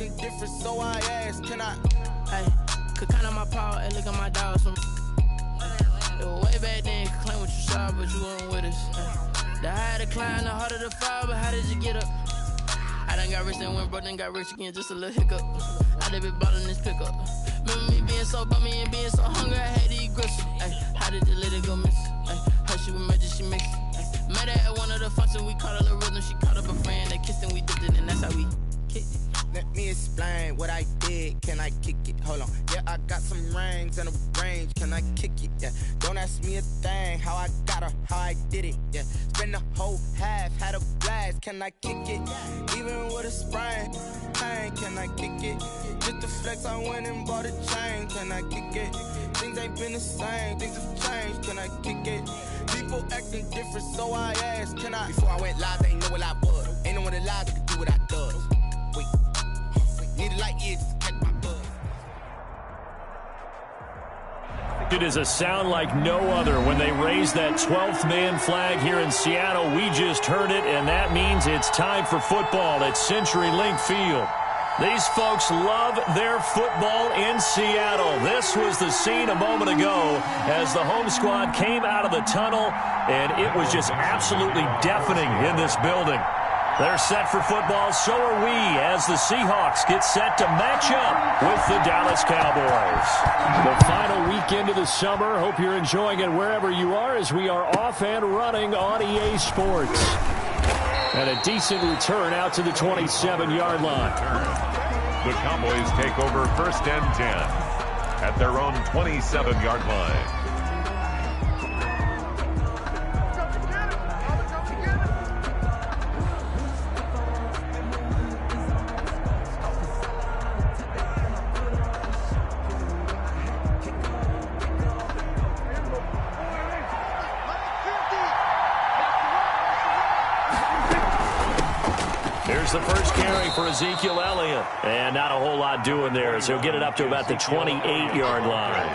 acting different, so I asked, can I? Hey, could count on my power and look at my dogs. It was way back then, could claim what you saw, but you weren't with us. The higher the climb, the harder the fall, but how did you get up? I done got rich, then went broke, then got rich again, just a little hiccup. I done been ballin' this pickup. Remember me being so bummy and being so hungry, I had to eat gristle. Ay, how did you let it go miss? Ay, how she was magic, she mixed. Met her at one of the functions, we caught a little rhythm, she caught up a friend, they kissed and we dipped it, and that's how we kicked it. Let me explain what I did. Can I kick it? Hold on. Yeah, I got some rings and a range. Can I kick it? Yeah. Don't ask me a thing. How I got her, how I did it. Yeah. Spend the whole half, had a blast. Can I kick it? Even with a sprain. Pain, can I kick it? Just to flex, I went and bought a chain. Can I kick it? Things ain't been the same. Things have changed. Can I kick it? People acting different, so I asked, can I? Before I went live, they ain't know what I was. Ain't no one alive that could do what I does. Wait. Need a light years to catch my buzz. It is a sound like no other when they raise that 12th man flag here in Seattle. We just heard it, and that means it's time for football at CenturyLink Field. These folks love their football in Seattle. This was the scene a moment ago as the home squad came out of the tunnel, and it was just absolutely deafening in this building. They're set for football, so are we, as the Seahawks get set to match up with the Dallas Cowboys. The final weekend of the summer. Hope you're enjoying it wherever you are as we are off and running on EA Sports. And a decent return out to the 27-yard line. The Cowboys take over 1st and 10 at their own 27-yard line. Here's the first carry for Ezekiel Elliott. And not a whole lot doing there, as he'll get it up to about the 28-yard line.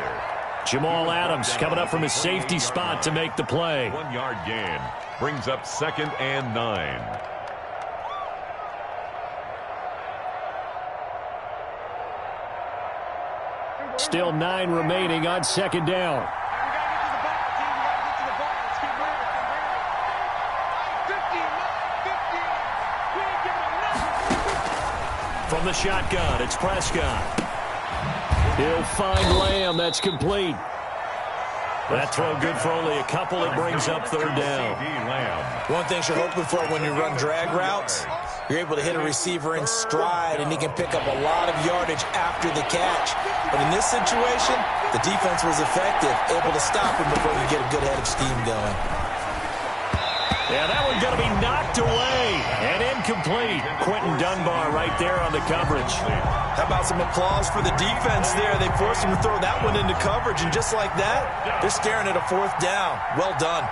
Jamal Adams coming up from his safety spot to make the play. 1-yard gain brings up 2nd and 9. Still 9 remaining on 2nd down. From the shotgun, it's Prescott. He'll find Lamb. That's complete. That throw good for only a couple. It brings up 3rd down. One thing you're hoping for when you run drag routes, you're able to hit a receiver in stride, and he can pick up a lot of yardage after the catch. But in this situation, the defense was effective, able to stop him before you get a good head of steam going. Yeah, that one's going to be knocked away and incomplete. Quentin Dunbar right there on the coverage. How about some applause for the defense there? They forced him to throw that one into coverage, and just like that, they're staring at a 4th down. Well done.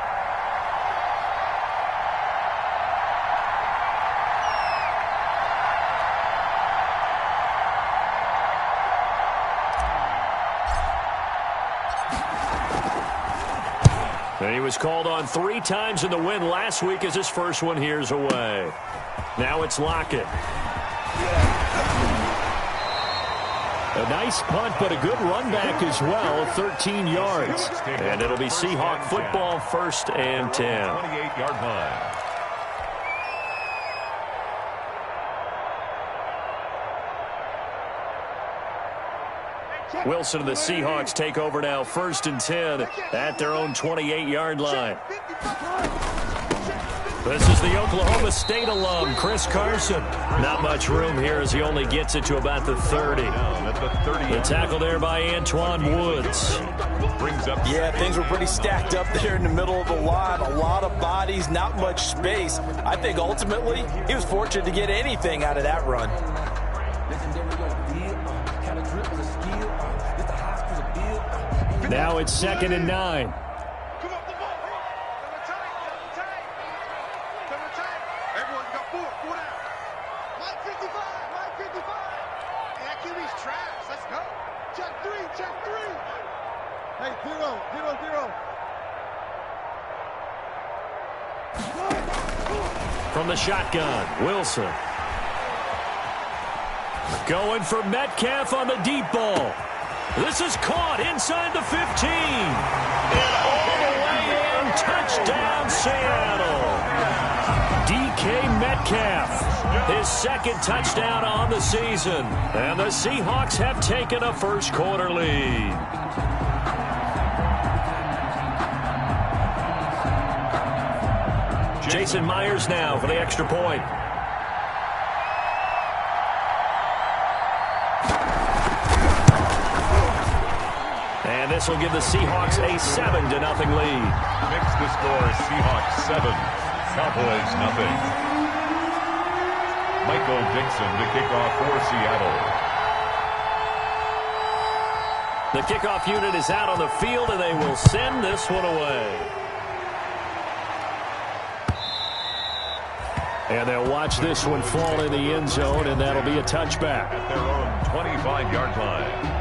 And he was called on 3 times in the win last week as his first one here's away. Now it's Lockett. A nice punt, but a good run back as well, 13 yards. And it'll be Seahawk football, 1st and 10. 28-yard line. Wilson and the Seahawks take over now, 1st and 10 at their own 28-yard line. This is the Oklahoma State alum, Chris Carson. Not much room here as he only gets it to about the 30. The tackle there by Antoine Woods. Yeah, things were pretty stacked up there in the middle of the line. A lot of bodies, not much space. I think ultimately he was fortunate to get anything out of that run. Now it's 2nd and 9. From the shotgun, Wilson. Going for Metcalf on the deep ball. This is caught inside the 15. And all the way in, touchdown Seattle. DK Metcalf, his second touchdown on the season. And the Seahawks have taken a first quarter lead. Jason Myers now for the extra point. And this will give the Seahawks a 7-0 lead. Mix the score, Seahawks 7, Cowboys 0. Michael Dixon to kick off for Seattle. The kickoff unit is out on the field, and they will send this one away. And they'll watch this one fall in the end zone, and that'll be a touchback. At their own 25-yard line.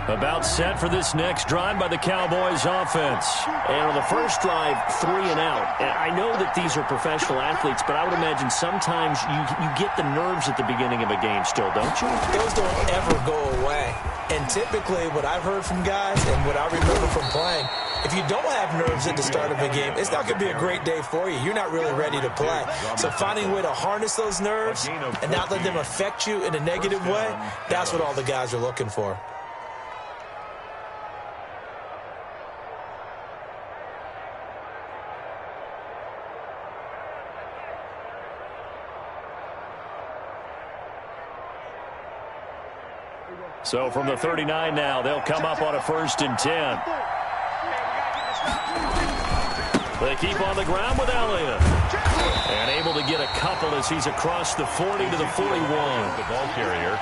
About set for this next drive by the Cowboys offense. And on the first drive, 3 and out. And I know that these are professional athletes, but I would imagine sometimes you get the nerves at the beginning of a game still, don't you? Those don't ever go away. And typically what I've heard from guys and what I remember from playing, if you don't have nerves at the start of a game, it's not going to be a great day for you. You're not really ready to play. So finding a way to harness those nerves and not let them affect you in a negative way, that's what all the guys are looking for. So from the 39 now, they'll come up on a 1st and 10. They keep on the ground with Elliott. And able to get a couple as he's across the 40 to the 41. The ball carrier.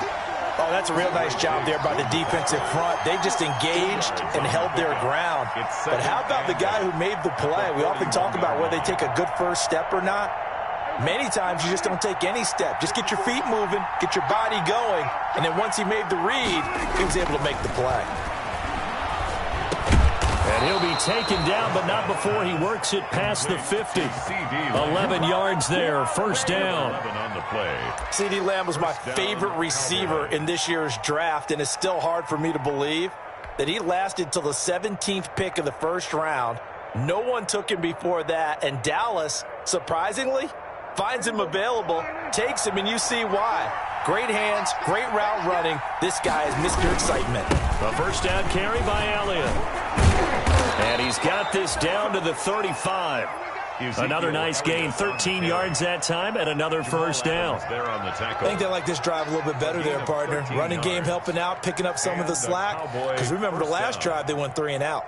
Oh, that's a real nice job there by the defensive front. They just engaged and held their ground. But how about the guy who made the play? We often talk about whether they take a good first step or not. Many times you just don't take any step. Just get your feet moving, get your body going, and then once he made the read, he was able to make the play. And he'll be taken down, but not before he works it past the 50. 11 yards there, 1st down. On the play. CeeDee Lamb was my favorite receiver in this year's draft, and it's still hard for me to believe that he lasted till the 17th pick of the 1st round. No one took him before that, and Dallas, surprisingly, finds him available, takes him, and you see why. Great hands, great route running. This guy is Mr. Excitement. A 1st down carry by Elliott. And he's got this down to the 35. Another nice gain, 13 yards that time, and another 1st down. I think they like this drive a little bit better there, partner. Running game helping out, picking up some of the slack. Because remember, the last drive, they went 3 and out.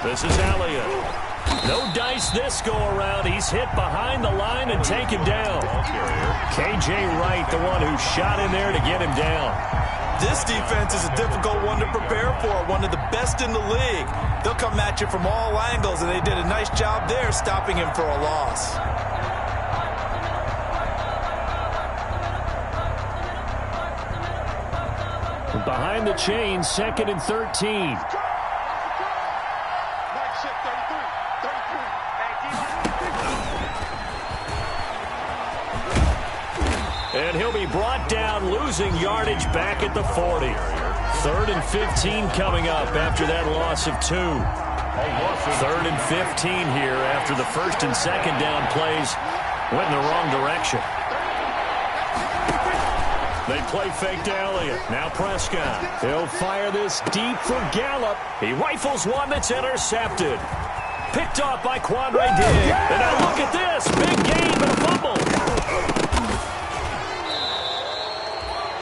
This is Elliott. No dice this go-around. He's hit behind the line and taken down. K.J. Wright, the one who shot in there to get him down. This defense is a difficult one to prepare for, one of the best in the league. They'll come at you from all angles, and they did a nice job there stopping him for a loss. Behind the chains, 2nd and 13. And he'll be brought down, losing yardage back at the 40. 3rd and 15 coming up after that loss of 2. 3rd and 15 here after the 1st and 2nd down plays went in the wrong direction. They play fake to Elliott. Now Prescott. He'll fire this deep for Gallup. He rifles one that's intercepted. Picked off by Quandre Diggs. And now look at this. Big gain, but a fumble.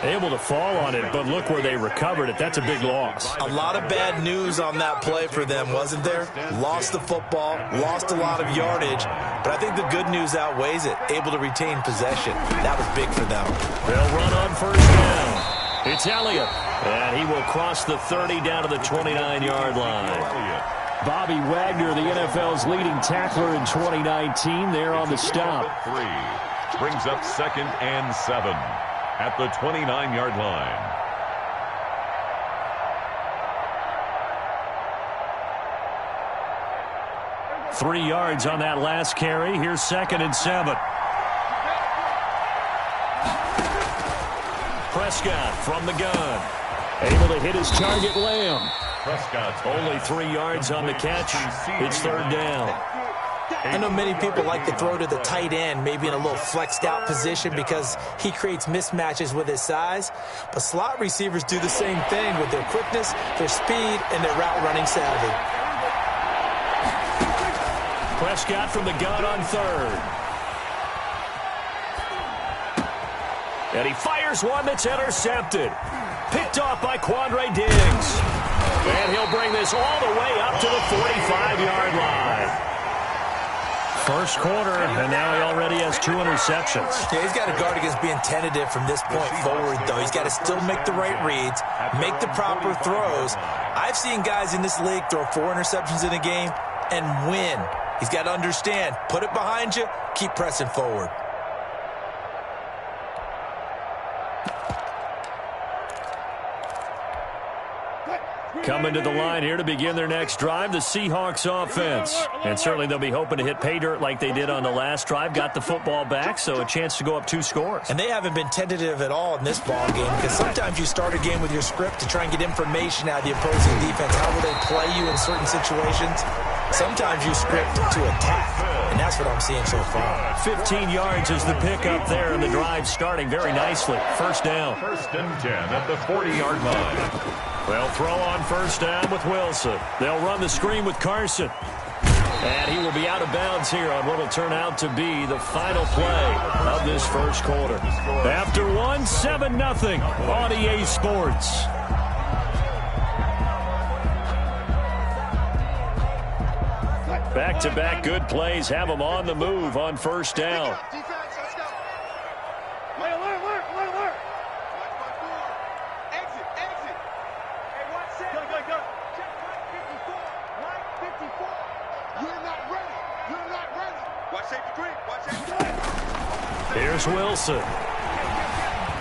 Able to fall on it, but look where they recovered it. That's a big loss. A lot of bad news on that play for them, wasn't there? Lost the football, lost a lot of yardage, but I think the good news outweighs it. Able to retain possession. That was big for them. They'll run on 1st down. It's Elliott, and he will cross the 30 down to the 29-yard line. Bobby Wagner, the NFL's leading tackler in 2019, there on the stop. brings up 2nd and 7 at the 29-yard line. Three yards on that last carry. Here's 2nd and 7. Prescott from the gun. Able to hit his target, Lamb. Prescott's only 3 yards on the catch. It's 3rd down. I know many people like to throw to the tight end, maybe in a little flexed out position because he creates mismatches with his size. But slot receivers do the same thing with their quickness, their speed, and their route running savvy. Prescott from the gun on 3rd. And he fires one that's intercepted. Picked off by Quandre Diggs. And he'll bring this all the way up to the 45-yard line. First quarter, and now he already has 2 interceptions. Yeah, he's got to guard against being tentative from this point forward, though. He's got to still make the right reads, make the proper throws. I've seen guys in this league throw 4 interceptions in a game and win. He's got to understand, put it behind you, keep pressing forward. Coming to the line here to begin their next drive, the Seahawks offense. And certainly they'll be hoping to hit pay dirt like they did on the last drive. Got the football back, so a chance to go up 2 scores. And they haven't been tentative at all in this ball game because sometimes you start a game with your script to try and get information out of the opposing defense. How will they play you in certain situations? Sometimes you script to attack, and that's what I'm seeing so far. 15 yards is the pickup there, and the drive starting very nicely. First down. 1st and 10 at the 40-yard line. They'll throw on first down with Wilson. They'll run the screen with Carson. And he will be out of bounds here on what will turn out to be the final play of this first quarter. After 7-0 on EA Sports. Back-to-back good plays have them on the move on first down. Here's Wilson.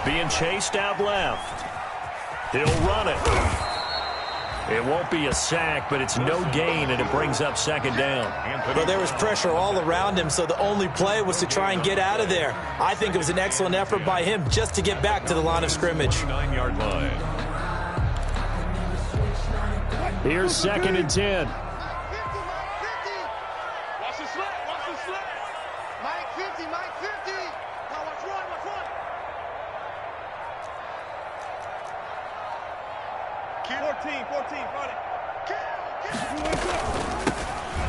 Being chased out left. He'll run it. It won't be a sack, but it's no gain, and it brings up 2nd down. Well, there was pressure all around him, so the only play was to try and get out of there. I think it was an excellent effort by him just to get back to the line of scrimmage. 9-yard line. Here's 2nd and 10. Watch the slip. Mike 50. Now watch one. 14, running.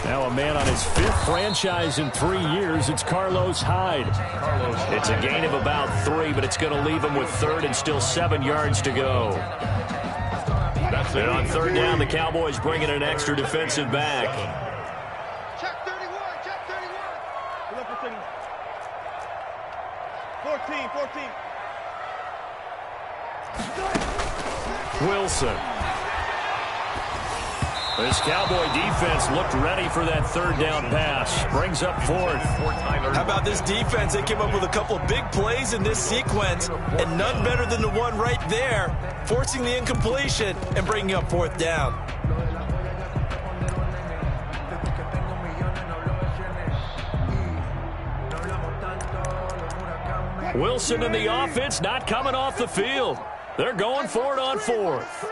Now a man on his 5th franchise in 3 years. It's Carlos Hyde. It's a gain of about 3, but it's going to leave him with 3rd and still 7 yards to go. And on 3rd down, the Cowboys bring in an extra defensive back. Check 31. Pull up for 14. Wilson. This Cowboy defense looked ready for that 3rd down pass. Brings up 4th. How about this defense? They came up with a couple of big plays in this sequence, and none better than the one right there, forcing the incompletion and bringing up 4th down. Wilson and the offense not coming off the field. They're going for it on 4th.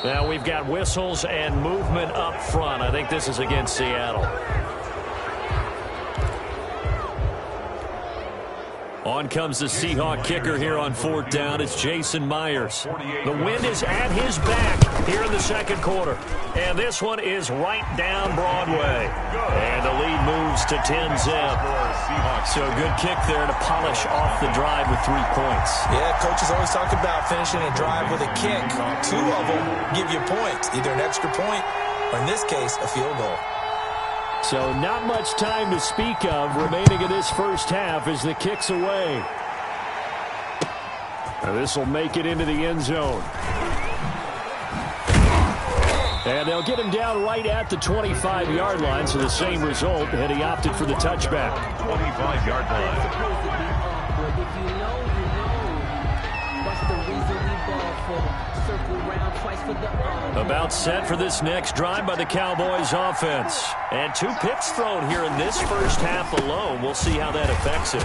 Now we've got whistles and movement up front. I think this is against Seattle. On comes the Seahawk kicker here on 4th down. It's Jason Myers. The wind is at his back here in the 2nd quarter. And this one is right down Broadway. And the lead moves to 10-zip. So a good kick there to polish off the drive with 3 points. Yeah, coaches always talk about finishing a drive with a kick. 2 of them give you points, either an extra point or, in this case, a field goal. So not much time to speak of remaining in this first half as the kick's away. This will make it into the end zone. And they'll get him down right at the 25-yard line, so the same result, and he opted for the touchback. 25-yard line. About set for this next drive by the Cowboys offense. And 2 picks thrown here in this first half alone. We'll see how that affects it.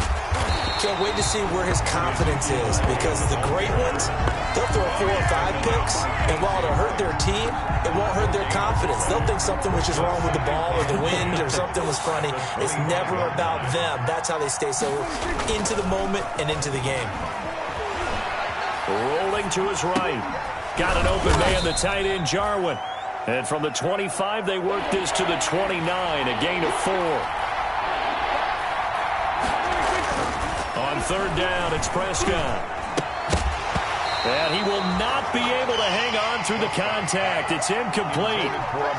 Can't wait to see where his confidence is, because the great ones, they'll throw 4 or 5 picks, and while it'll hurt their team, it won't hurt their confidence. They'll think something was just wrong with the ball or the wind or something was funny. It's never about them. That's how they stay so into the moment and into the game. Rolling to his right. Got an open man, the tight end, Jarwin. And from the 25, they work this to the 29, a gain of 4. On third down, it's Prescott. And he will not be able to hang on through the contact. It's incomplete.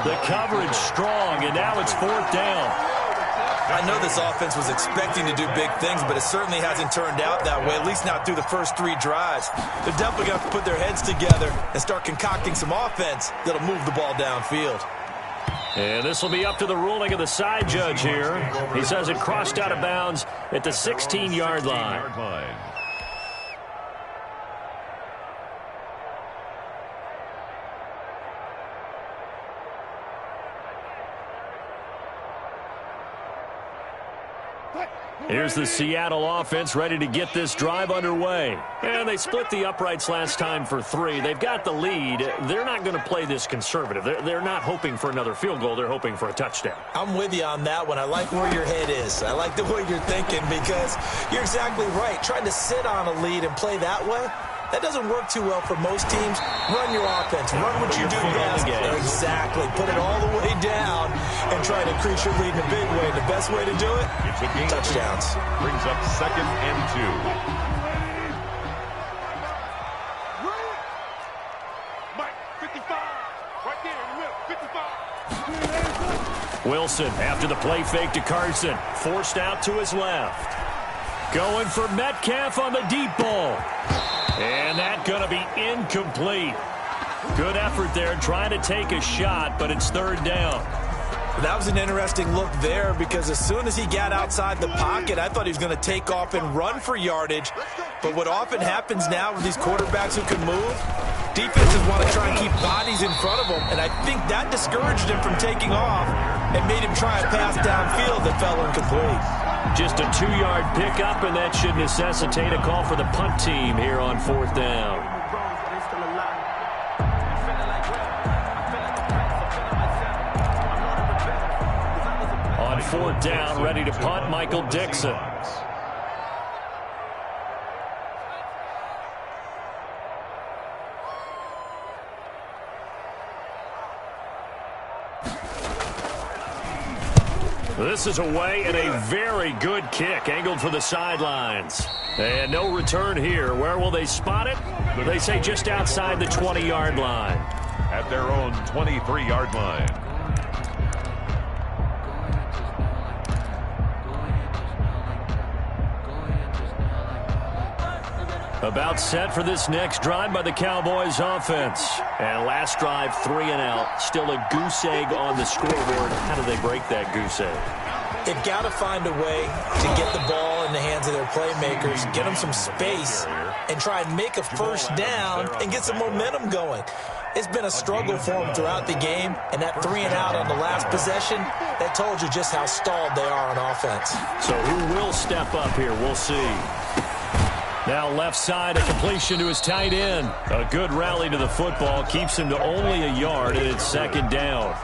The coverage strong, and now it's 4th down. I know this offense was expecting to do big things, but it certainly hasn't turned out that way, at least not through the first 3 drives. They're definitely going to have to put their heads together and start concocting some offense that'll move the ball downfield. And this will be up to the ruling of the side judge here. He says it crossed out of bounds at the 16-yard line. Here's the Seattle offense ready to get this drive underway. And they split the uprights last time for 3. They've got the lead. They're not going to play this conservative. They're not hoping for another field goal. They're hoping for a touchdown. I'm with you on that one. I like where your head is. I like the way you're thinking, because you're exactly right. Trying to sit on a lead and play that way, that doesn't work too well for most teams. Run your offense. Run what you do best. Exactly. Put it all the way down and try to increase your lead in a big way. The best way to do it, touchdowns. Brings up 2nd and 2. Mike, 55. Right there in the middle, 55. Wilson, after the play fake to Carson, forced out to his left. Going for Metcalf on the deep ball. And that's going to be incomplete. Good effort there, trying to take a shot, but it's 3rd down. That was an interesting look there, because as soon as he got outside the pocket, I thought he was going to take off and run for yardage. But what often happens now with these quarterbacks who can move, defenses want to try and keep bodies in front of them, and I think that discouraged him from taking off and made him try a pass downfield that fell incomplete. Just a 2-yard pickup, and that should necessitate a call for the punt team here on 4th down. On 4th down, ready to punt, Michael Dixon. This is away, and a very good kick angled for the sidelines. And no return here. Where will they spot it? They say just outside the 20-yard line. At their own 23-yard line. About set for this next drive by the Cowboys offense. And last drive, 3 and out. Still a goose egg on the scoreboard. How do they break that goose egg? They've got to find a way to get the ball in the hands of their playmakers, get them some space, and try and make a first down and get some momentum going. It's been a struggle for them throughout the game, and that 3 and out on the last possession, that told you just how stalled they are on offense. So who will step up here? We'll see. Now left side, a completion to his tight end. A good rally to the football keeps him to only a yard, and it's 2nd down.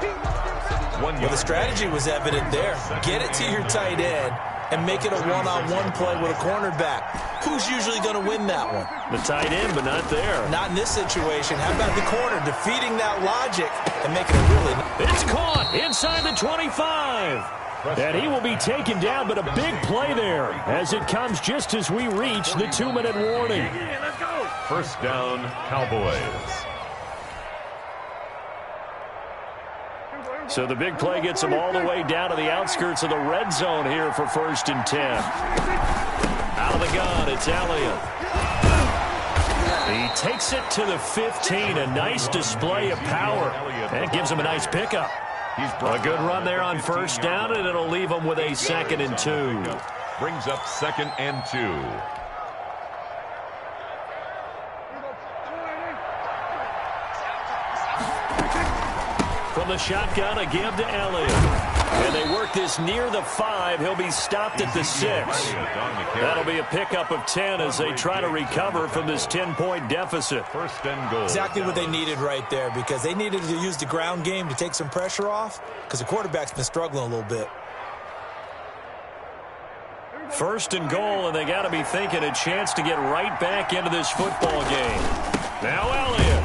Well, the strategy was evident there. Get it to your tight end and make it a one-on-one play with a cornerback. Who's usually going to win that one? The tight end, but not there. Not in this situation. How about the corner defeating that logic and making it really... It's caught inside the 25. And he will be taken down, but a big play there as it comes just as we reach the 2-minute warning. First down, Cowboys. So the big play gets them all the way down to the outskirts of the red zone here for 1st and 10. Out of the gun, it's Elliott. He takes it to the 15. A nice display of power. And gives him a nice pickup. A good run there on first down, and it'll leave him with a 2nd and 2. Brings up 2nd and 2. From the shotgun, a give to Elliott. And they work this near the 5. He'll be stopped at the 6. That'll be a pickup of 10 as they try to recover from this 10-point deficit. 1st and goal. Exactly what they needed right there, because they needed to use the ground game to take some pressure off, because the quarterback's been struggling a little bit. 1st and goal, and they got to be thinking a chance to get right back into this football game. Now Elliott.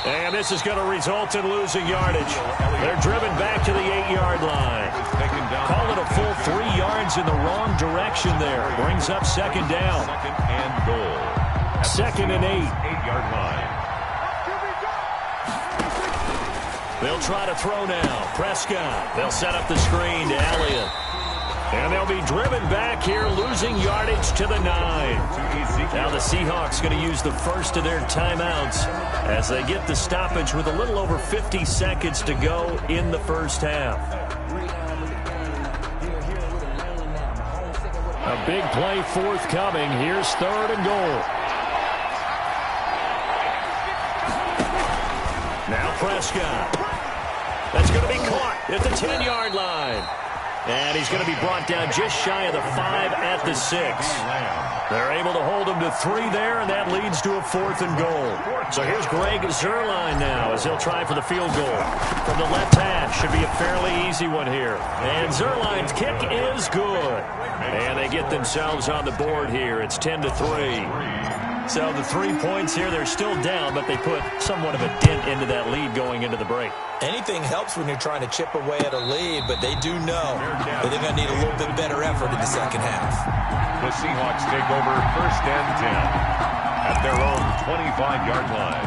And this is going to result in losing yardage. They're driven back to the 8-yard line. Call it a full 3 yards in the wrong direction there. Brings up 2nd down. 2nd and goal. 2nd and 8. 8-yard line. They'll try to throw now. Prescott. They'll set up the screen to Elliott. And they'll be driven back here, losing yardage to the 9. Now the Seahawks going to use the first of their timeouts as they get the stoppage with a little over 50 seconds to go in the first half. A big play forthcoming. Here's 3rd and goal. Now Prescott. That's going to be caught at the 10-yard line. And he's going to be brought down just shy of the 5 at the 6. They're able to hold him to 3 there, and that leads to a 4th and goal. So here's Greg Zuerlein now as he'll try for the field goal. From the left half, should be a fairly easy one here. And Zuerlein's kick is good. And they get themselves on the board here. It's 10-3. So the 3 points here, they're still down, but they put somewhat of a dent into that lead going into the break. Anything helps when you're trying to chip away at a lead, but they do know that they're going to need a little bit better effort in the second half. The Seahawks take over 1st and 10 at their own 25-yard line.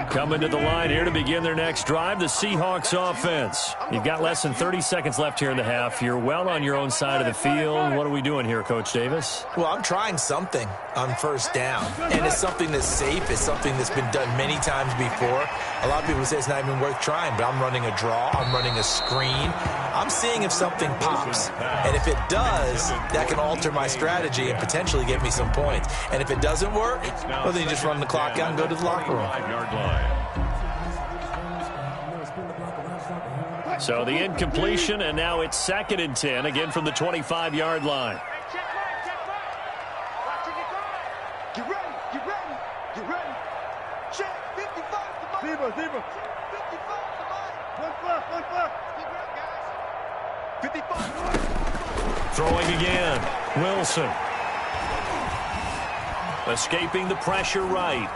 Coming to the line here to begin their next drive, the Seahawks offense. You've got less than 30 seconds left here in the half. You're well on your own side of the field. What are we doing here, Coach Davis? Well, I'm trying something on 1st down, and it's something that's safe. It's something that's been done many times before. A lot of people say it's not even worth trying, but I'm running a draw. I'm running a screen. I'm seeing if something pops, and if it does, that can alter my strategy and potentially get me some points. And if it doesn't work, well, then you just run the clock out and go to the locker room. 5-yard line. So the incompletion, and now it's 2nd and 10, again from the 25-yard line. Get ready, get ready, get ready. Check, 55 to Mike. Zebra. 55 to Mike. One left. Keep it up, guys. 55. Throwing again. Wilson. Escaping the pressure right.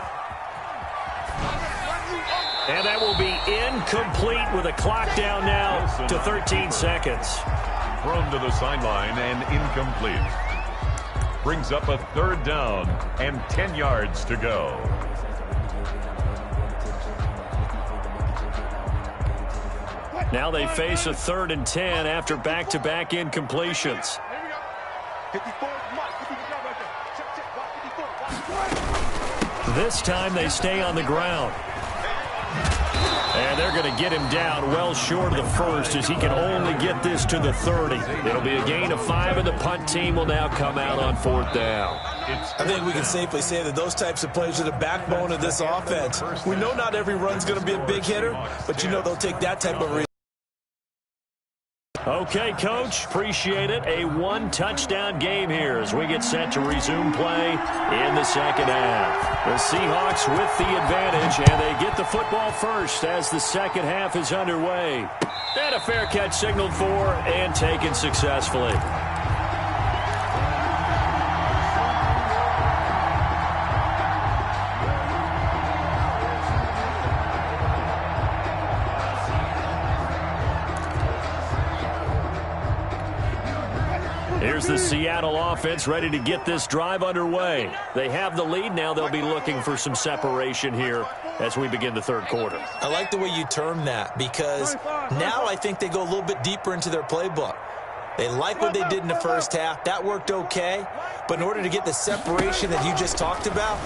And that will be incomplete with a clock down now to 13 seconds. Thrown to the sideline and incomplete. Brings up a 3rd down and 10 yards to go. Now they face a 3rd and 10 after back-to-back incompletions. Here we go. 54 Mike. Check. This time they stay on the ground. And they're going to get him down well short of the 1st as he can only get this to the 30. It'll be a gain of 5, and the punt team will now come out on 4th down. I think we can safely say that those types of plays are the backbone of this offense. We know not every run's going to be a big hitter, but you know they'll take that type of Okay, Coach, appreciate it. A 1-touchdown game here as we get set to resume play in the second half. The Seahawks with the advantage, and they get the football first as the second half is underway. And a fair catch signaled for and taken successfully. Here's the Seattle offense ready to get this drive underway. They have the lead. Now they'll be looking for some separation here as we begin the third quarter. I like the way you term that, because now I think they go a little bit deeper into their playbook. They like what they did in the first half. That worked okay. But in order to get the separation that you just talked about,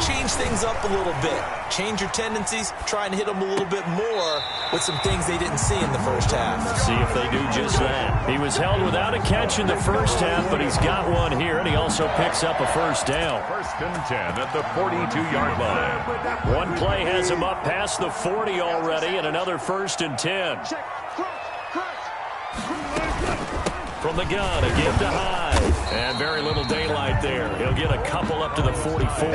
change things up a little bit. Change your tendencies, try and hit them a little bit more with some things they didn't see in the first half. See if they do just that. He was held without a catch in the first half, but he's got one here, and he also picks up a first down. 1st and 10 at the 42-yard line. One play has him up past the 40 already, and another 1st and 10. From the gun, a give to Hyde. And very little daylight there. He'll get a couple up to the 44.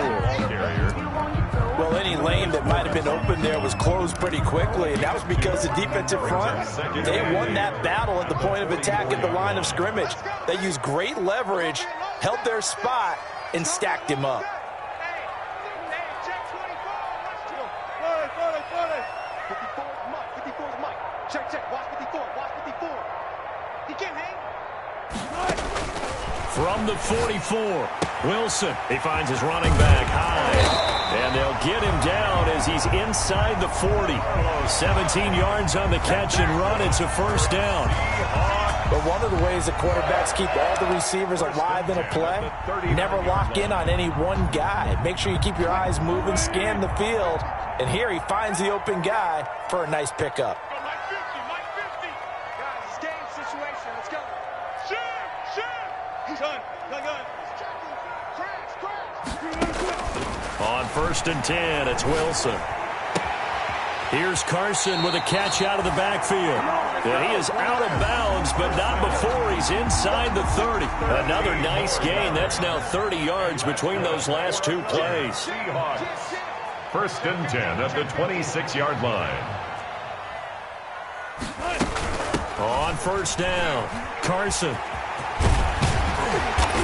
Well, any lane that might have been open there was closed pretty quickly, and that was because the defensive front, they won that battle at the point of attack at the line of scrimmage. They used great leverage, held their spot, and stacked him up. From the 44, Wilson. He finds his running back, Hyde. And they'll get him down as he's inside the 40. 17 yards on the catch and run. It's a first down. But one of the ways that quarterbacks keep all the receivers alive in a play, never lock in on any one guy. Make sure you keep your eyes moving, scan the field. And here he finds the open guy for a nice pickup. On 1st and 10, it's Wilson. Here's Carson with a catch out of the backfield. And he is out of bounds, but not before he's inside the 30. Another nice gain. That's now 30 yards between those last two plays. 1st and 10 at the 26-yard line. On 1st down, Carson.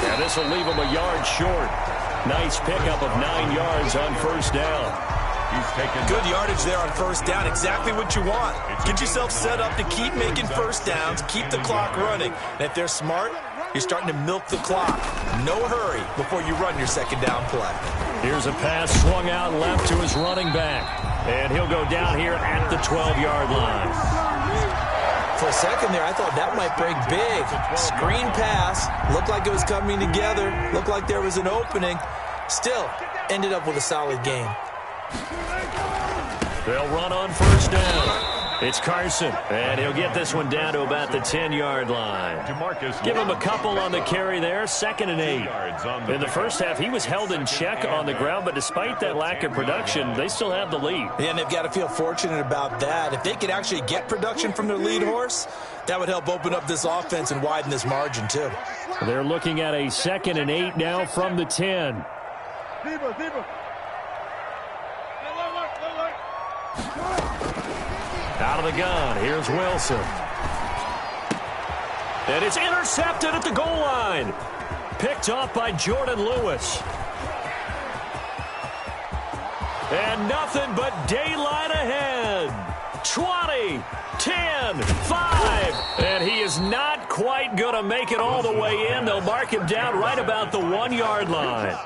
And this will leave him a yard short. Nice pickup of 9 yards on 1st down. Good yardage there on 1st down. Exactly what you want. Get yourself set up to keep making 1st downs, keep the clock running. And if they're smart, you're starting to milk the clock. No hurry before you run your 2nd down play. Here's a pass swung out left to his running back. And he'll go down here at the 12-yard line. For a second there, I thought that might break big. Screen pass. Looked like it was coming together. Looked like there was an opening. Still, ended up with a solid gain. They'll run on 1st down. It's Carson, and he'll get this one down to about the 10-yard line. Give him a couple on the carry there, 2nd and 8. In the first half, he was held in check on the ground, but despite that lack of production, they still have the lead. Yeah, and they've got to feel fortunate about that. If they could actually get production from their lead horse, that would help open up this offense and widen this margin, too. They're looking at a 2nd and 8 now from the 10. Out of the gun, here's Wilson. And it's intercepted at the goal line. Picked off by Jordan Lewis. And nothing but daylight ahead. 20, 10, 5. And he is not quite going to make it all the way in. They'll mark him down right about the 1-yard line.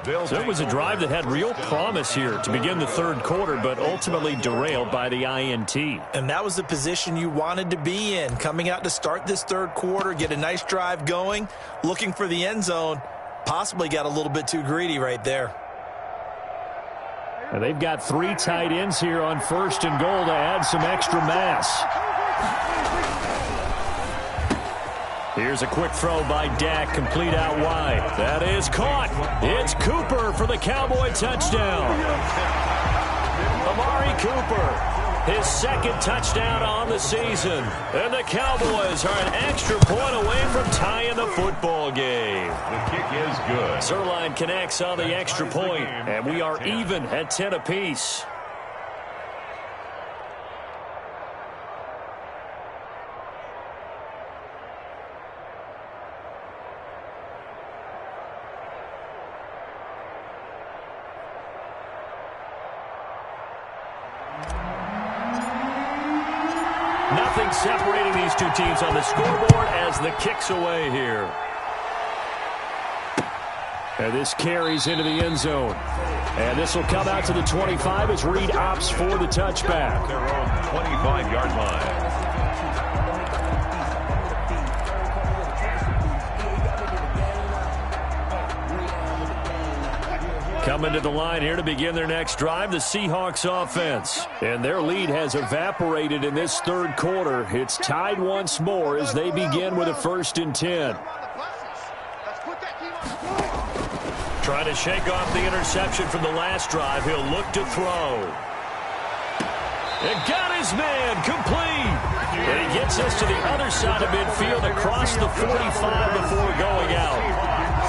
So it was a drive that had real promise here to begin the third quarter, but ultimately derailed by the INT. And that was the position you wanted to be in, coming out to start this third quarter, get a nice drive going, looking for the end zone. Possibly got a little bit too greedy right there. And they've got 3 tight ends here on 1st and goal to add some extra mass. Here's a quick throw by Dak, complete out wide. That is caught. It's Cooper for the Cowboy touchdown. Amari Cooper, his 2nd touchdown on the season. And the Cowboys are an extra point away from tying the football game. The kick is good. Zerline connects on the extra point, and we are even at 10 apiece. Nothing separating these two teams on the scoreboard as the kick's away here. And this carries into the end zone. And this will come out to the 25 as Reed opts for the touchback. Their own 25-yard line. Coming to the line here to begin their next drive, the Seahawks offense. And their lead has evaporated in this third quarter. It's tied once more as they begin with a 1st and 10. Trying to shake off the interception from the last drive. He'll look to throw. And got his man complete. And he gets us to the other side of midfield across the 45 before going out.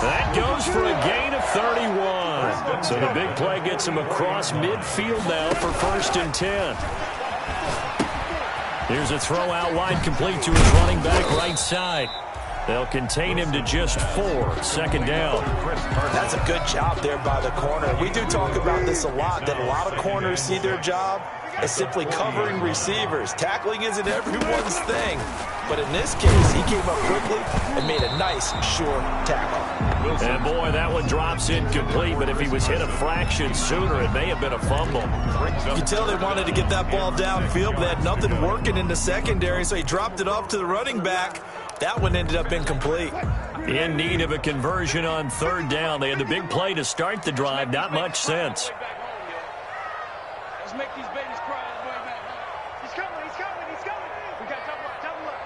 That goes for a gain of 31. So the big play gets him across midfield now for 1st and 10. Here's a throw out wide, complete to his running back right side. They'll contain him to just 4. 2nd down. That's a good job there by the corner. We do talk about this a lot, that a lot of corners see their job as simply covering receivers. Tackling isn't everyone's thing. But in this case, he came up quickly and made a nice, short tackle. And boy, that one drops incomplete, but if he was hit a fraction sooner, it may have been a fumble. You can tell they wanted to get that ball downfield, but they had nothing working in the secondary, so he dropped it off to the running back. That one ended up incomplete. In need of a conversion on 3rd down. They had the big play to start the drive. Not much sense. Let's make these babies cry on the way back. He's coming, he's coming, he's coming. We got double up, double up.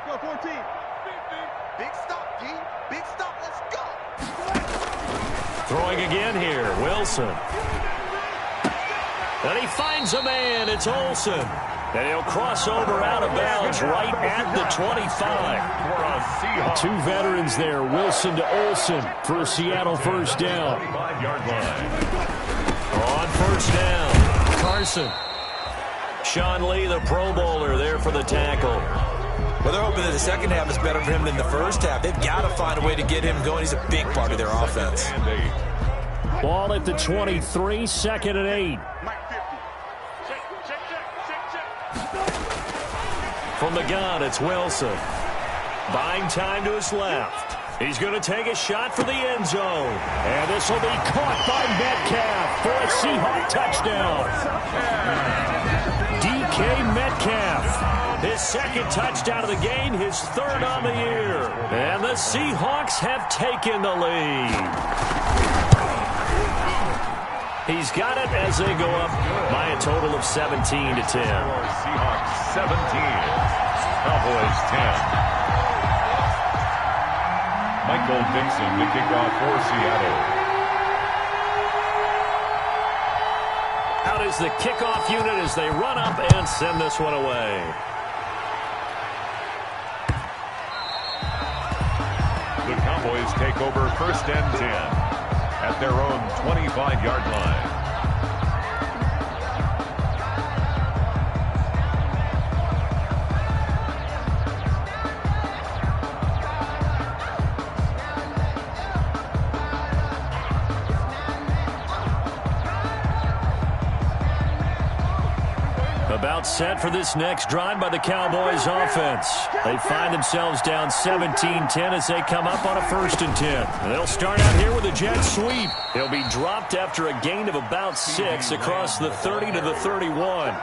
Go 14. Big stop, G. Big stop, let's go. Throwing again here, Wilson. And he finds a man. It's Olsen. And he'll cross over out of bounds right at the 25. 2 veterans there, Wilson to Olsen for a Seattle 1st down. On 1st down, Carson. Sean Lee, the Pro Bowler, there for the tackle. Well, they're hoping that the second half is better for him than the first half. They've got to find a way to get him going. He's a big part of their offense. Ball at the 23, 2nd and 8. From the gun, it's Wilson. Buying time to his left. He's going to take a shot for the end zone. And this will be caught by Metcalf for a Seahawk touchdown. DK Metcalf. His 2nd touchdown of the game, his 3rd on the year. And the Seahawks have taken the lead. He's got it as they go up by a total of 17 to 10. Seahawks 17, Cowboys 10. Michael Dixon to kick off for Seattle. Out is the kickoff unit as they run up and send this one away. The Cowboys take over 1st and 10 at their own 25-yard line. About set for this next drive by the Cowboys offense. They find themselves down 17-10 as they come up on a 1st and 10. They'll start out here with a jet sweep. He'll be dropped after a gain of about 6 across the 30 to the 31.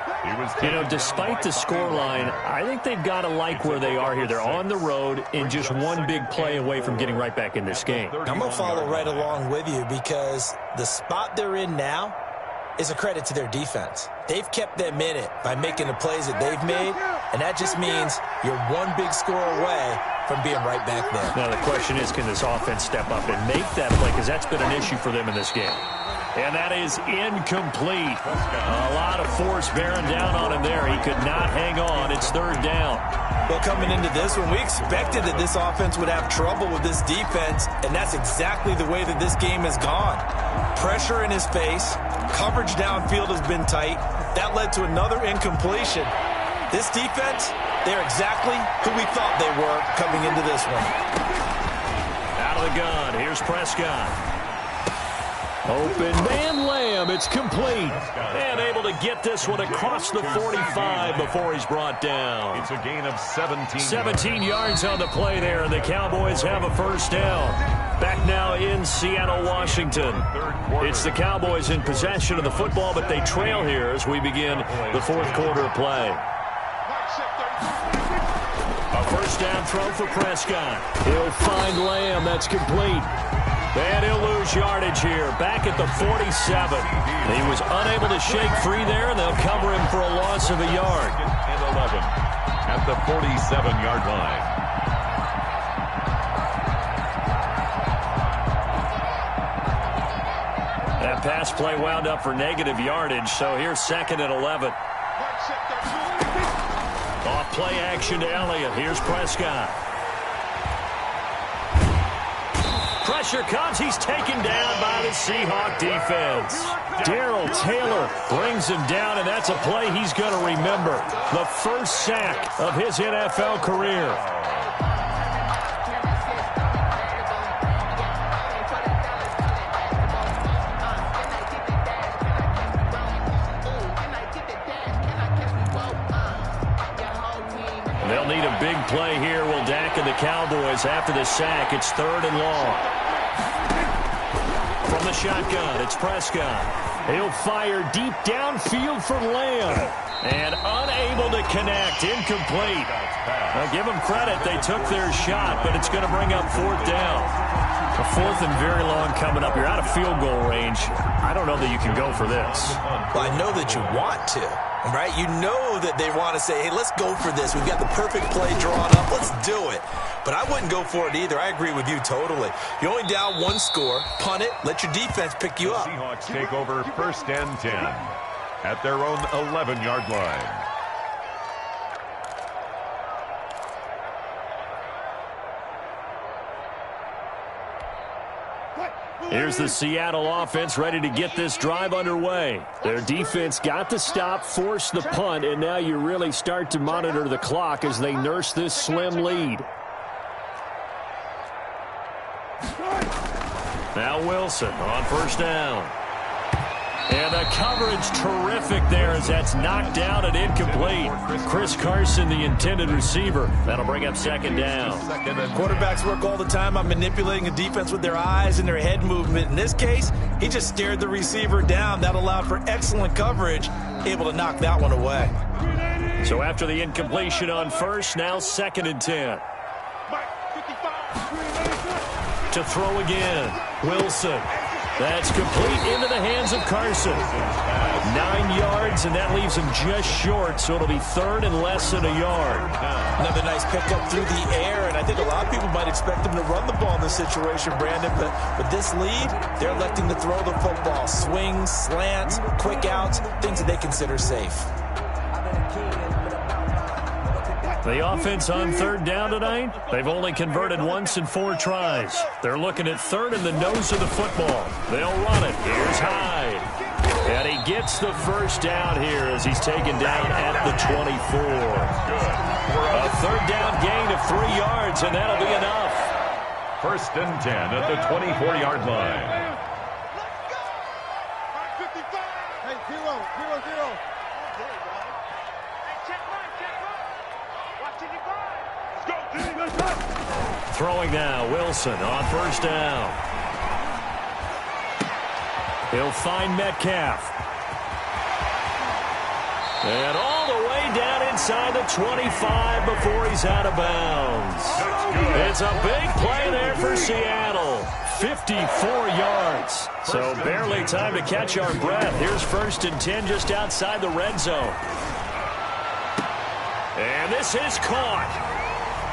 You know, despite the scoreline, I think they've got to like where they are here. They're on the road and just one big play away from getting right back in this game. I'm going to follow right along with you because the spot they're in now is a credit to their defense. They've kept them in it by making the plays that they've made, and that just means you're one big score away from being right back there. Now the question is, can this offense step up and make that play? Because that's been an issue for them in this game. And that is incomplete. A lot of force bearing down on him there. He could not hang on. It's 3rd down. Well, coming into this one, we expected that this offense would have trouble with this defense, and that's exactly the way that this game has gone. Pressure in his face. Coverage downfield has been tight. That led to another incompletion. This defense, they're exactly who we thought they were coming into this one. Out of the gun, here's Prescott. Open man Lamb. It's complete. And able to get this one across the 45 before he's brought down. It's a gain of 17. 17 yards on the play there, and the Cowboys have a first down. Back now in Seattle, Washington. It's the Cowboys in possession of the football, but they trail here as we begin the fourth quarter of play. A first down throw for Prescott. He'll find Lamb. That's complete. And he'll lose yardage here. Back at the 47. He was unable to shake free there, and they'll cover him for a loss of a yard. And 11 at the 47-yard line. That pass play wound up for negative yardage, so here's second and 11. Off play action to Elliott. Here's Prescott. Pressure comes. He's taken down by the Seahawk defense. Darrell Taylor brings him down, and that's a play he's going to remember. The first sack of his NFL career. They'll need a big play here, will Dak and the Cowboys after the sack. It's third and long. From the shotgun, it's Prescott. He'll fire deep downfield for Lamb. And unable to connect. Incomplete. Now give them credit. They took their shot, but it's going to bring up fourth down. A fourth and very long coming up. You're out of field goal range. I don't know that you can go for this. Well, I know that you want to, right? You know that they want to say, hey, let's go for this. We've got the perfect play drawn up. Let's do it. But I wouldn't go for it either. I agree with you totally. You're only down one score. Punt it. Let your defense pick you up. Seahawks take over first and 10 at their own 11-yard line. Here's the Seattle offense ready to get this drive underway. Their defense got the stop, forced the punt, and now you really start to monitor the clock as they nurse this slim lead. Now Wilson on first down. And the coverage terrific there as that's knocked down and incomplete. Chris Carson, the intended receiver. That'll bring up second down. Quarterbacks work all the time on manipulating a defense with their eyes and their head movement. In this case, he just stared the receiver down. That allowed for excellent coverage, able to knock that one away. So after the incompletion on first, now second and 10. To throw again, Wilson. That's complete into the hands of Carson. 9 yards, and that leaves him just short, so it'll be third and less than a yard. Another nice pickup through the air, and I think a lot of people might expect him to run the ball in this situation, Brandon, but with this lead, they're electing to throw the football. Swings, slants, quick outs, things that they consider safe. The offense on third down tonight, they've only converted once in 4 tries. They're looking at third in the nose of the football. They'll run it. Here's Hyde. And he gets the first down here as he's taken down at the 24. A third down gain of 3 yards, and that'll be enough. First and 10 at the 24-yard line. Throwing now, Wilson on first down. He'll find Metcalf. And all the way down inside the 25 before he's out of bounds. It's a big play there for Seattle. 54 yards. So barely time to catch our breath. Here's first and 10 just outside the red zone. And this is caught.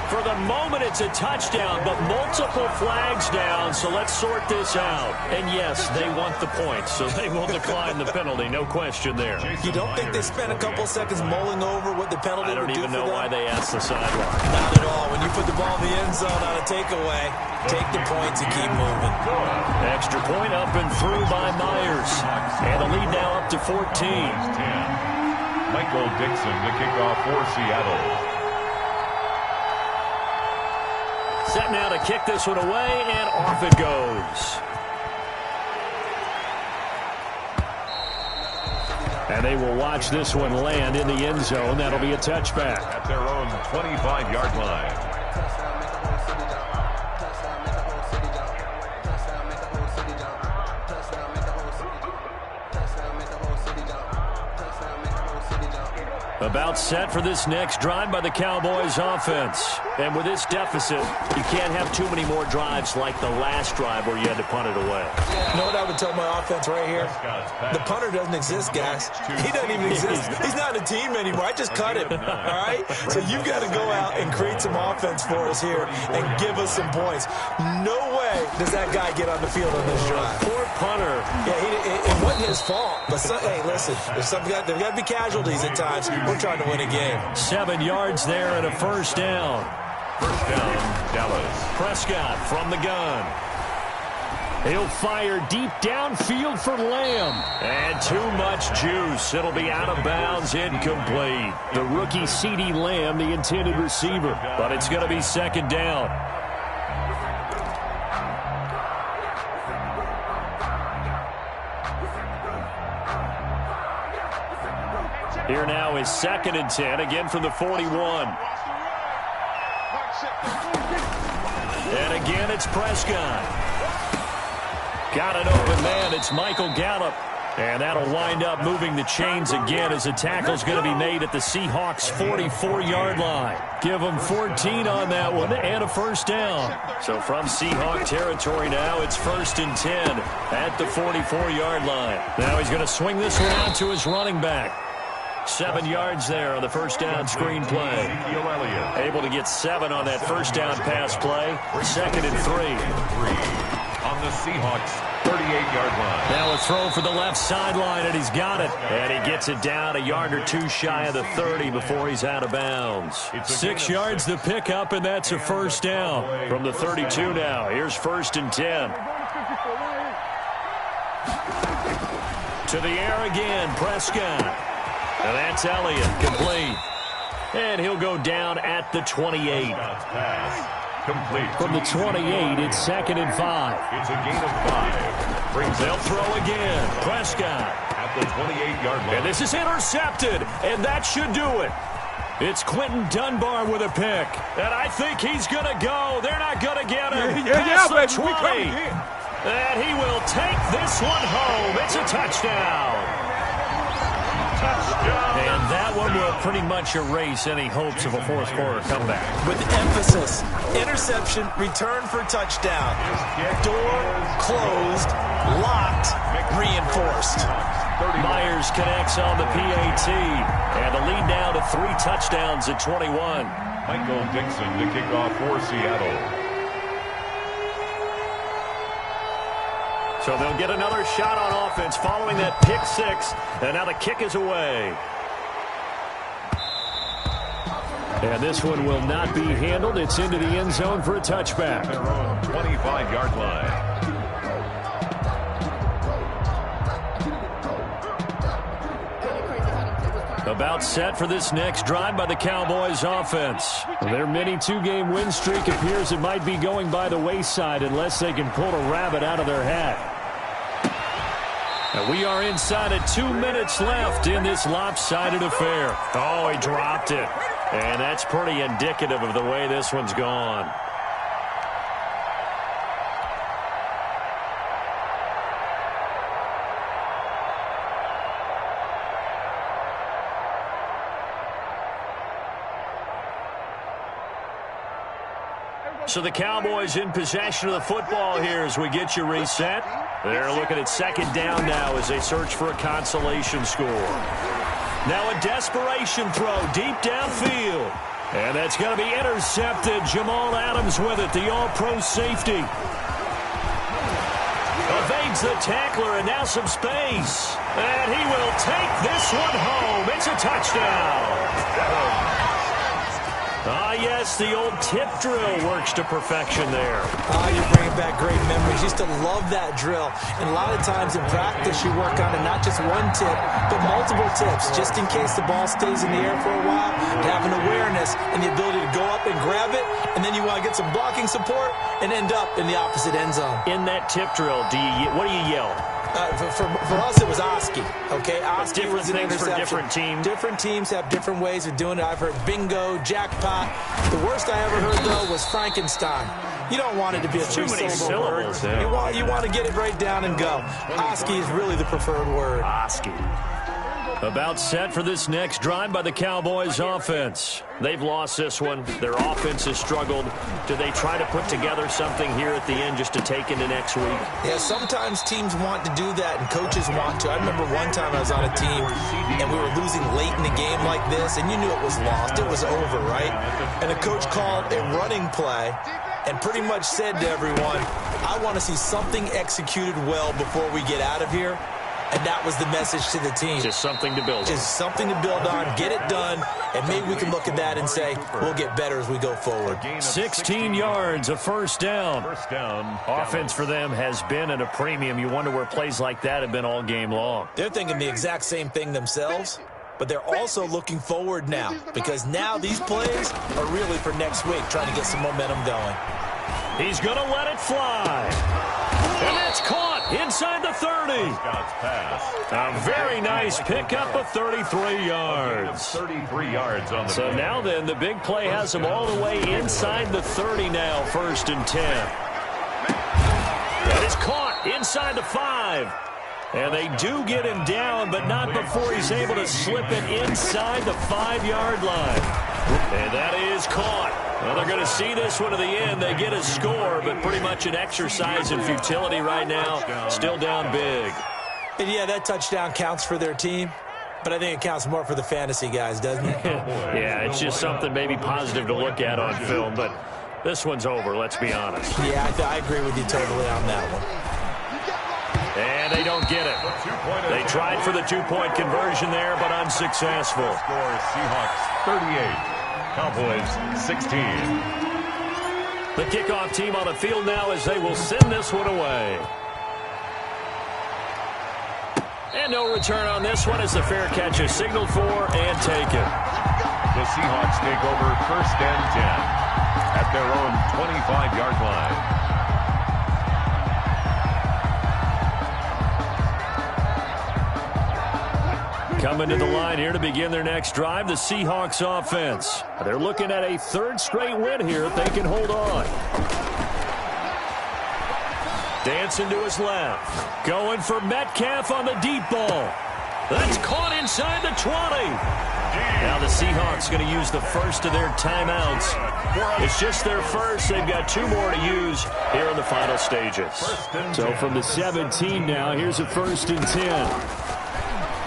For the moment, it's a touchdown, but multiple flags down, so let's sort this out. And yes, they want the points, so they will decline the penalty, no question there. You don't think they spent a couple seconds mulling over what the penalty would do for them? I don't even know why they asked the sideline. Not at all. When you put the ball in the end zone on a takeaway, take the points and keep moving. Extra point up and through by Myers. And the lead now up to 14. Michael Dixon, the kickoff for Seattle. Set now to kick this one away, and off it goes. And they will watch this one land in the end zone. That'll be a touchback. At their own 25-yard line. About set for this next drive by the Cowboys offense. And with this deficit, you can't have too many more drives like the last drive where you had to punt it away. You know what I would tell my offense right here? The punter doesn't exist, guys. He doesn't even exist. He's not a team anymore. I just cut him, all right? So you've got to go out and create some offense for us here and give us some points. No way does that guy get on the field on this drive. Poor punter. Yeah, it wasn't his fault. But, hey, listen, there's got to be casualties at times. We're trying to win a game. 7 yards there and a first down. First down, Dallas. Prescott from the gun. He'll fire deep downfield for Lamb. And too much juice. It'll be out of bounds, incomplete. The rookie CeeDee Lamb, the intended receiver. But it's going to be second down. Here now is 2nd and 10, again from the 41. And again, it's Prescott. Got an open man. It's Michael Gallup. And that'll wind up moving the chains again as the tackle's going to be made at the Seahawks' 44-yard line. Give them 14 on that one and a first down. So from Seahawk territory now, it's 1st and 10 at the 44-yard line. Now he's going to swing this one out to his running back. 7 yards there on the first down screen play. Able to get 7 on that first down pass play. 2nd and 3. On the Seahawks 38-yard line. Now a throw for the left sideline, and he's got it. And he gets it down a yard or two shy of the 30 before he's out of bounds. 6 yards the pickup, and that's a first down. From the 32 now, here's 1st and 10. To the air again, Prescott. And that's Elliott, complete. And he'll go down at the 28. Complete. From the 28, it's 2nd and 5. It's a gain of 5. They'll throw again. Prescott. At the 28-yard line. And this is intercepted, and that should do it. It's Quentin Dunbar with a pick. And I think he's going to go. They're not going to get him. Yeah, baby. We coming in. And he will take this one home. It's a touchdown. And that one will pretty much erase any hopes of a fourth quarter comeback. With emphasis, interception, return for touchdown. Door closed, locked, reinforced. Myers connects on the PAT. And the lead now to 3 touchdowns at 21. Michael Dixon to kick off for Seattle. So they'll get another shot on offense following that pick 6. And now the kick is away. And this one will not be handled. It's into the end zone for a touchback. Their own 25-yard line. About set for this next drive by the Cowboys offense. Their mini 2-game win streak appears it might be going by the wayside unless they can pull a rabbit out of their hat. And we are inside of 2 minutes left in this lopsided affair. Oh, he dropped it. And that's pretty indicative of the way this one's gone. So the Cowboys in possession of the football here as we get you reset. They're looking at 2nd down now as they search for a consolation score. Now a desperation throw deep downfield. And that's going to be intercepted. Jamal Adams with it, the all-pro safety. Evades the tackler and now some space. And he will take this one home. It's a touchdown. Yes, the old tip drill works to perfection there. You're bringing back great memories. Used to love that drill. And a lot of times in practice, you work on it, not just one tip, but multiple tips, just in case the ball stays in the air for a while. To have an awareness and the ability to to go up and grab it, and then you want to get some blocking support and end up in the opposite end zone. In that tip drill, what do you yell? For us, it was Oski. Okay, Oski different was an things interception. for different teams. Different teams have different ways of doing it. I've heard bingo, jackpot. The worst I ever heard, though, was Frankenstein. You don't want it to be a Too many three-syllable word. syllables, yeah. You want to get it right down and go. Oski is really the preferred word. Oski. About set for this next drive by the Cowboys offense. They've lost this one. Their offense has struggled. Do they try to put together something here at the end just to take into next week? Yeah, sometimes teams want to do that and coaches want to. I remember one time I was on a team and we were losing late in the game like this, and you knew it was lost. It was over, right? And the coach called a running play and pretty much said to everyone, I want to see something executed well before we get out of here. And that was the message to the team. Just something to build on. Just something to build on, get it done, and maybe we can look at that and say, we'll get better as we go forward. 16 yards, a first down. Offense for them has been at a premium. You wonder where plays like that have been all game long. They're thinking the exact same thing themselves, but they're also looking forward now, because now these plays are really for next week, trying to get some momentum going. He's going to let it fly. And it's caught inside the 30. A very nice pickup of 33 yards. 33 yards on the So now then, the big play has them all the way inside the 30 now, 1st and 10. That is caught inside the 5. And they do get him down, but not before he's able to slip it inside the 5-yard line. And that is caught. Well, they're going to see this one to the end. They get a score, but pretty much an exercise in futility right now. Still down big. And yeah, that touchdown counts for their team, but I think it counts more for the fantasy guys, doesn't it? Yeah, it's just something maybe positive to look at on film, but this one's over, let's be honest. Yeah, I agree with you totally on that one. And they don't get it. They tried for the 2-point conversion there, but unsuccessful. Score Seahawks 38. Cowboys 16. The kickoff team on the field now as they will send this one away. And no return on this one as the fair catch is signaled for and taken. The Seahawks take over 1st and 10 at their own 25-yard line. Coming to the line here to begin their next drive, the Seahawks offense. They're looking at a 3rd straight win here if they can hold on. Dancing to his left. Going for Metcalf on the deep ball. That's caught inside the 20. Now the Seahawks going to use the first of their timeouts. It's just their first. They've got 2 more to use here in the final stages. So from the 17 now, here's a 1st and 10.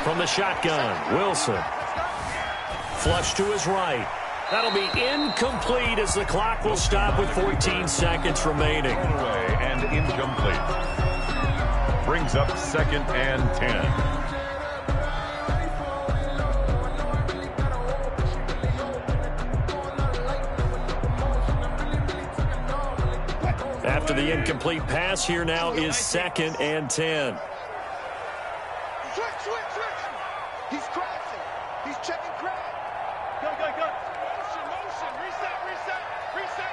From the shotgun, Wilson. Flush to his right. That'll be incomplete as the clock will stop with 14 seconds remaining. And incomplete. Brings up 2nd and 10. After the incomplete pass, here now is 2nd and 10. Switch. He's crashing. He's checking crash. Go. Motion. Reset.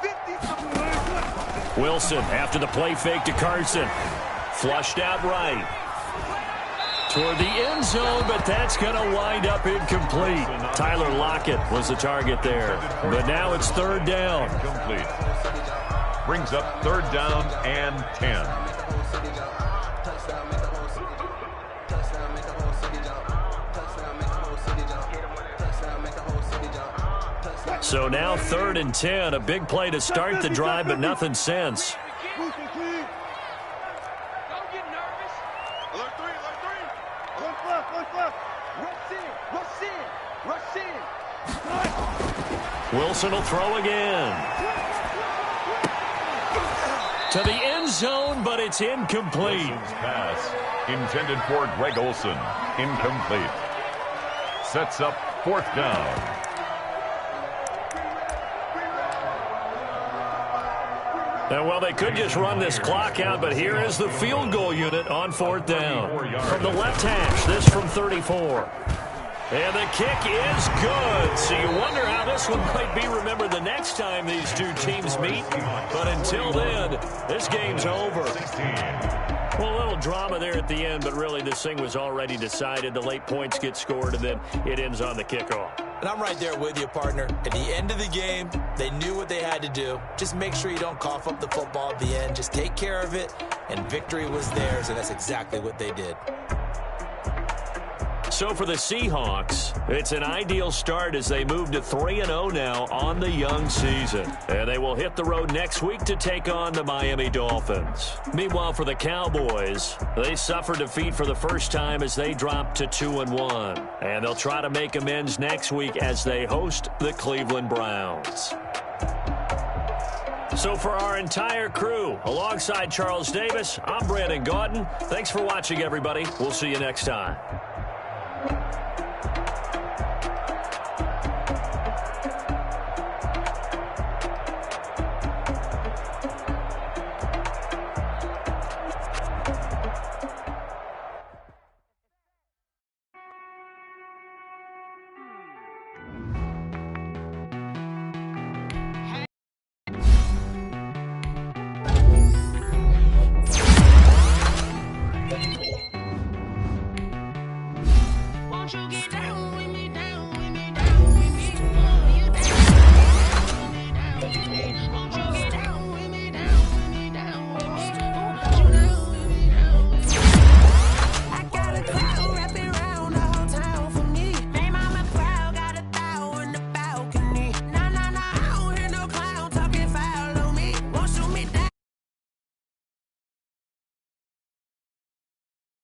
50. Wilson after the play fake to Carson. Flushed out right. Toward the end zone, but that's going to wind up incomplete. Tyler Lockett was the target there. But now it's 3rd down. Complete. Brings up 3rd down and 10. So now 3rd and 10. A big play to start the drive, but nothing since. Don't get nervous. Alert 3. One fluff. Rush in. Wilson will throw again. To the end zone, but it's incomplete. Pass intended for Greg Olsen. Incomplete. Sets up 4th down. And well, they could just run this clock out, but here is the field goal unit on 4th down. From the left hash, this from 34. And the kick is good. So you wonder how this one might be remembered the next time these two teams meet. But until then, this game's over. Well, a little drama there at the end, but really this thing was already decided. The late points get scored, and then it ends on the kickoff. And I'm right there with you, partner. At the end of the game, they knew what they had to do. Just make sure you don't cough up the football at the end. Just take care of it, and victory was theirs, and that's exactly what they did. So for the Seahawks, it's an ideal start as they move to 3-0 now on the young season. And they will hit the road next week to take on the Miami Dolphins. Meanwhile, for the Cowboys, they suffered defeat for the first time as they dropped to 2-1. And they'll try to make amends next week as they host the Cleveland Browns. So for our entire crew, alongside Charles Davis, I'm Brandon Gaudin. Thanks for watching, everybody. We'll see you next time.